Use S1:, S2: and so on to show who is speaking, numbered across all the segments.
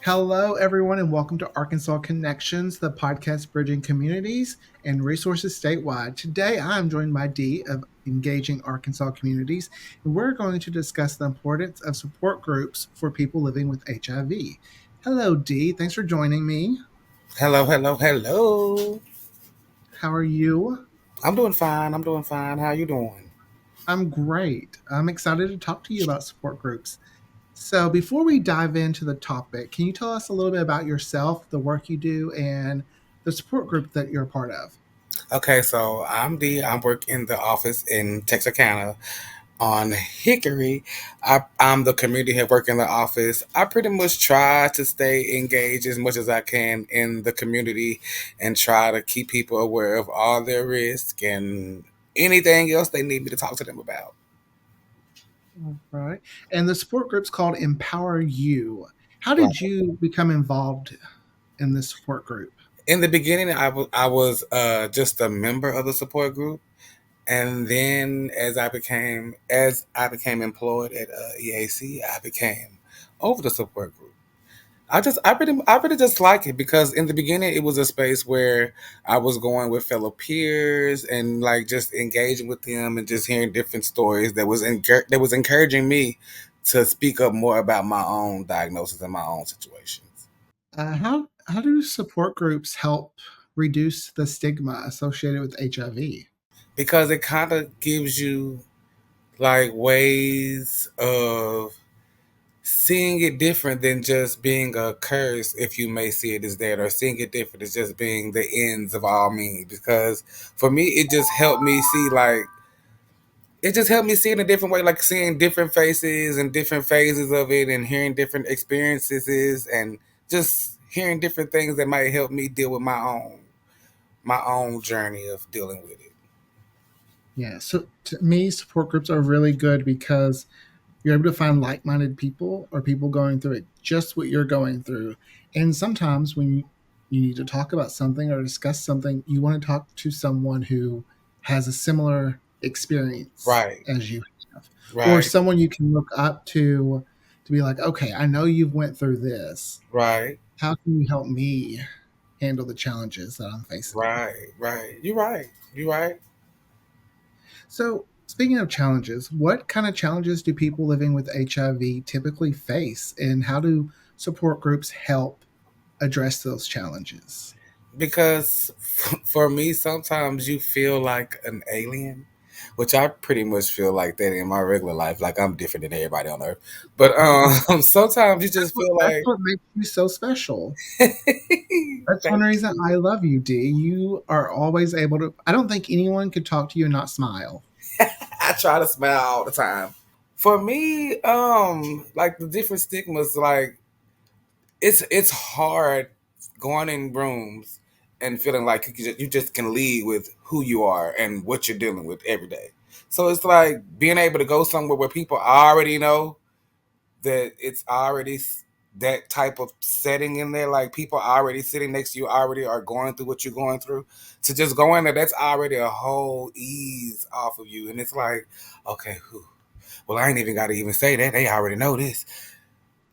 S1: Hello, everyone, and welcome to Arkansas Connections, the podcast bridging communities and resources statewide. Today, I'm joined by Dee of Engaging Arkansas Communities, and we're going to discuss the importance of support groups for people living with HIV. Hello, Dee. Thanks for joining me.
S2: Hello, hello, hello.
S1: How are you?
S2: I'm doing fine. I'm doing fine. How you doing?
S1: I'm great. I'm excited to talk to you about support groups. So, before we dive into the topic, can you tell us a little bit about yourself, the work you do, and the support group that you're a part of?
S2: Okay, so I'm D. I work in the office in Texarkana on Hickory. I'm the community head work in the office. I pretty much try to stay engaged as much as I can in the community and try to keep people aware of all their risk and anything else they need me to talk to them about.
S1: All right. And the support group's called Empower You. How
S2: Right.
S1: did you become involved in this support group?
S2: In the beginning, I was just a member of the support group. And then as I became employed at EAC, I became over the support group. I really just like it because in the beginning it was a space where I was going with fellow peers and like just engaging with them and just hearing different stories that was encouraging me to speak up more about my own diagnosis and my own situations.
S1: How do support groups help reduce the stigma associated with HIV?
S2: Because it kind of gives you like ways of seeing it different than just being a curse, if you may see it as that, or seeing it different as just being the ends of all means. Because for me, it just helped me see it in a different way, like seeing different faces and different phases of it, and hearing different experiences, and just hearing different things that might help me deal with my own journey of dealing with it.
S1: Yeah, so to me, support groups are really good because you're able to find like-minded people or people going through it just what you're going through. And sometimes when you need to talk about something or discuss something, you want to talk to someone who has a similar experience
S2: Right,
S1: as you have, or
S2: right,
S1: someone you can look up to be like, okay, I know you've went through this.
S2: right,
S1: How can you help me handle the challenges that I'm facing?
S2: right, right. You're right. You're right.
S1: So, speaking of challenges, what kind of challenges do people living with HIV typically face, and how do support groups help address those challenges?
S2: Because for me, sometimes you feel like an alien, which I pretty much feel like that in my regular life. Like I'm different than everybody on earth. But sometimes you just feel
S1: That's
S2: like,
S1: what makes you so special. That's one
S2: thank
S1: reason I
S2: you.
S1: love you, D. You are always able to. I don't think anyone could talk to you and not smile.
S2: I try to smile all the time. For me, like the different stigmas, like it's hard going in rooms and feeling like you just can lead with who you are and what you're dealing with every day. So it's like being able to go somewhere where people already know that it's already that type of setting in there, like people already sitting next to you already are going through what you're going through. To just go in there, that's already a whole ease off of you. And it's like, okay, whew, well, I ain't even got to even say that. They already know this.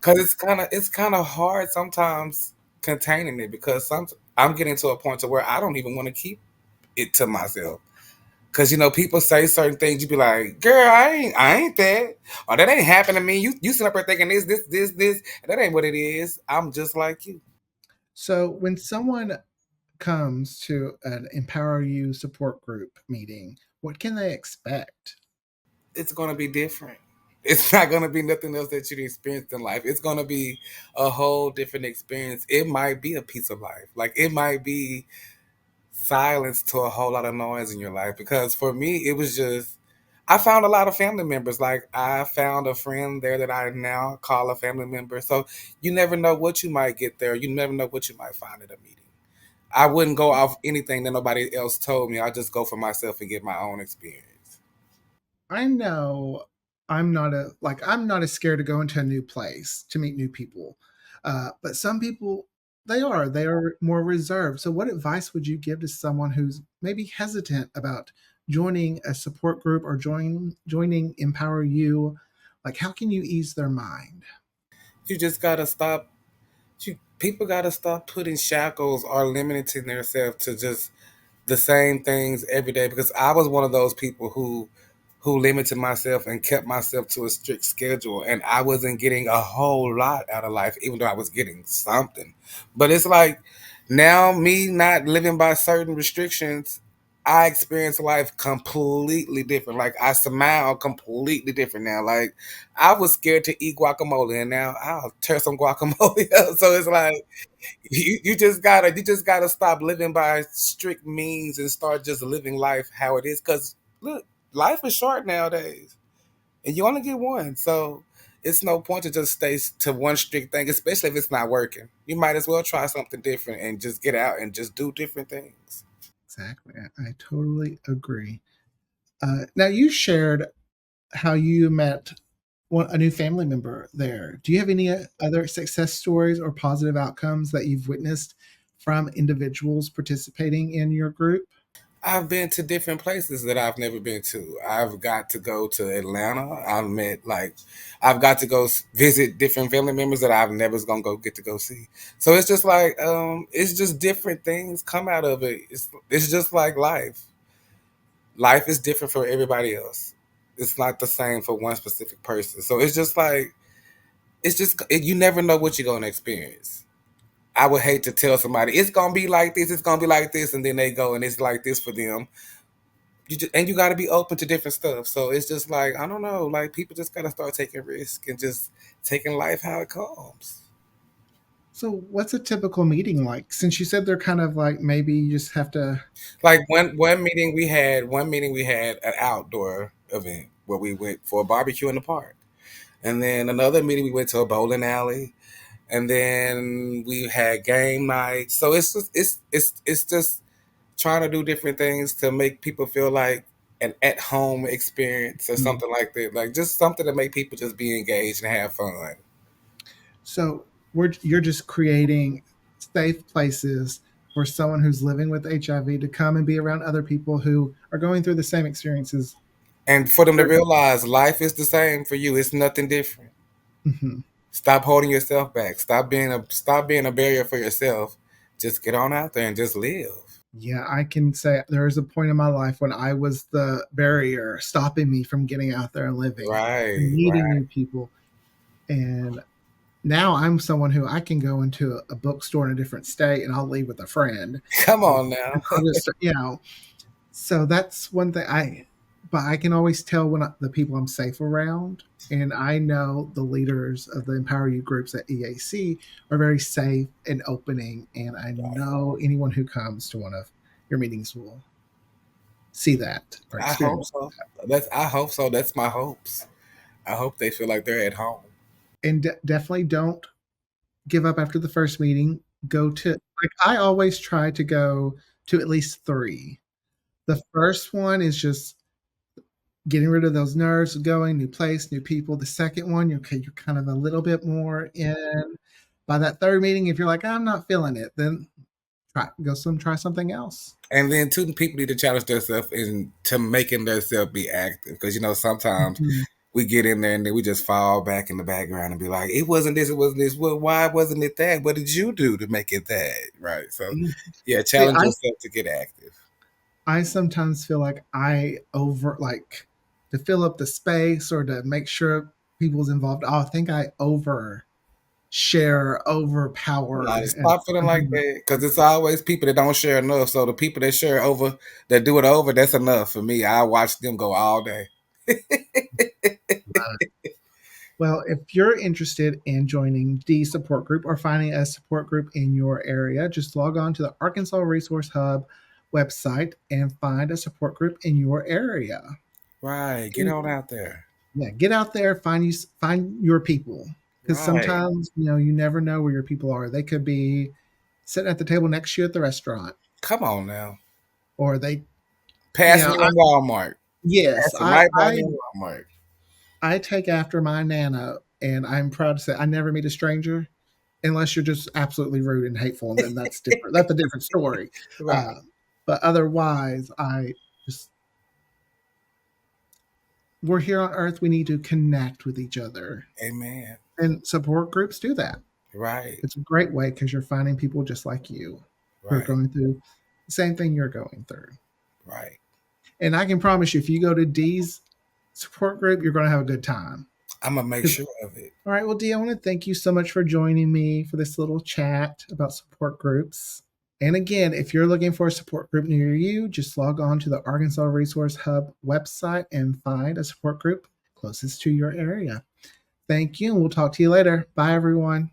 S2: Cause it's kind of hard sometimes containing it because I'm getting to a point to where I don't even want to keep it to myself. Cause people say certain things, you be like, "Girl, I ain't that, or that ain't happened to me." You sit up there thinking this, and that ain't what it is. I'm just like you.
S1: So, when someone comes to an Empower You support group meeting, what can they expect?
S2: It's gonna be different. It's not gonna be nothing else that you'd experienced in life. It's gonna be a whole different experience. It might be a piece of life. Like it might be silence to a whole lot of noise in your life, because for me it was just I found a lot of family members. Like I found a friend there that I now call a family member. So you never know what you might get there. You never know what you might find at a meeting. I wouldn't go off anything that nobody else told me. I just go for myself and get my own experience.
S1: I know I'm not as scared to go into a new place to meet new people, but some people they are more reserved. So, what advice would you give to someone who's maybe hesitant about joining a support group or joining Empower You? Like, how can you ease their mind?
S2: You just gotta stop People got to stop putting shackles or limiting themselves to just the same things every day, because I was one of those people who limited myself and kept myself to a strict schedule, and I wasn't getting a whole lot out of life even though I was getting something. But it's like now, me not living by certain restrictions, I experience life completely different. Like I smile completely different now. Like I was scared to eat guacamole, and now I'll tear some guacamole up. So it's like you just gotta stop living by strict means and start just living life how it is. Cause look, life is short nowadays, and you only get one. So it's no point to just stay to one strict thing, especially if it's not working. You might as well try something different and just get out and just do different things.
S1: Exactly. I totally agree. Now, you shared how you met a new family member there. Do you have any other success stories or positive outcomes that you've witnessed from individuals participating in your group?
S2: I've been to different places that I've never been to. I've got to go to Atlanta. I've got to go visit different family members that I've never gonna go get to go see. So it's just like, it's just different things come out of it. It's just like life. Life is different for everybody else. It's not the same for one specific person. So it's just like, you never know what you're gonna experience. I would hate to tell somebody it's gonna be like this, it's gonna be like this, and then they go and it's like this for them. You got to be open to different stuff. So it's just like, I don't know, like people just got to start taking risk and just taking life how it comes.
S1: So, what's a typical meeting like? Since you said they're kind of like maybe you just have to.
S2: Like one meeting we had an outdoor event where we went for a barbecue in the park, and then another meeting we went to a bowling alley, and then we had game night. So it's just trying to do different things to make people feel like an at home experience or
S1: Mm.
S2: something like that. Like just something to make people just be engaged and have fun.
S1: So, you're just creating safe places for someone who's living with HIV to come and be around other people who are going through the same experiences.
S2: And for them to realize life is the same for you. It's nothing different.
S1: Mhm.
S2: Stop holding yourself back. Stop being a barrier for yourself. Just get on out there and just live.
S1: Yeah, I can say there was a point in my life when I was the barrier stopping me from getting out there and living and
S2: Right,
S1: meeting
S2: right.
S1: new people. And now I'm someone who I can go into a bookstore in a different state and I'll leave with a friend.
S2: Come
S1: Or
S2: on now.
S1: I'll just, so that's one thing but I can always tell when the people I'm safe around. And I know the leaders of the Empower You groups at EAC are very safe and opening. And I know anyone who comes to one of your meetings will see that or
S2: I hope
S1: experience.
S2: so. I hope so. That's my hopes. I hope they feel like they're at home.
S1: And definitely don't give up after the first meeting. Go to, like, I always try to go to at least three. The first one is just getting rid of those nerves, going new place, new people. The second one, you're kind of a little bit more in. By that third meeting, if you're like, I'm not feeling it, then try something else.
S2: And then two people need to challenge themselves into making themselves be active. Because sometimes
S1: Mhm.
S2: we get in there and then we just fall back in the background and be like, it wasn't this, it wasn't this. Well, why wasn't it that? What did you do to make it that? Right. So yeah,
S1: See,
S2: challenge yourself to get active.
S1: I sometimes feel like I over like to fill up the space or to make sure people's involved. Oh, I think I over share, overpower,
S2: Like,
S1: and
S2: stop feeling like that, because it's always people that don't share enough. So the people that share over, that do it over, that's enough for me. I watch them go all day.
S1: well, if you're interested in joining the support group or finding a support group in your area, just log on to the Arkansas Resource Hub website and find a support group in your area.
S2: Right. Get on out there.
S1: Yeah, get out there, find your people, because
S2: Right.
S1: sometimes you never know where your people are. They could be sitting at the table next to you at the restaurant,
S2: Come on now.
S1: or they, you
S2: Pass
S1: know,
S2: me in Walmart.
S1: yes,
S2: Pass it right by me in Walmart.
S1: I take after my nana, and I'm proud to say I never meet a stranger unless you're just absolutely rude and hateful, and then that's different. That's a different story.
S2: Right.
S1: Uh, but otherwise, I just we're here on Earth. We need to connect with each other,
S2: Amen.
S1: and support groups do that.
S2: Right.
S1: It's a great way because you're finding people just like you who are
S2: Right.
S1: going through the same thing you're going through.
S2: Right.
S1: And I can promise you, if you go to Dee's support group, you're going to have a good time.
S2: I'm gonna make
S1: 'Cause-
S2: sure of it.
S1: all right, well, Dee, I want to thank you so much for joining me for this little chat about support groups. And again, if you're looking for a support group near you, just log on to the Arkansas Resource Hub website and find a support group closest to your area. Thank you, and we'll talk to you later. Bye, everyone.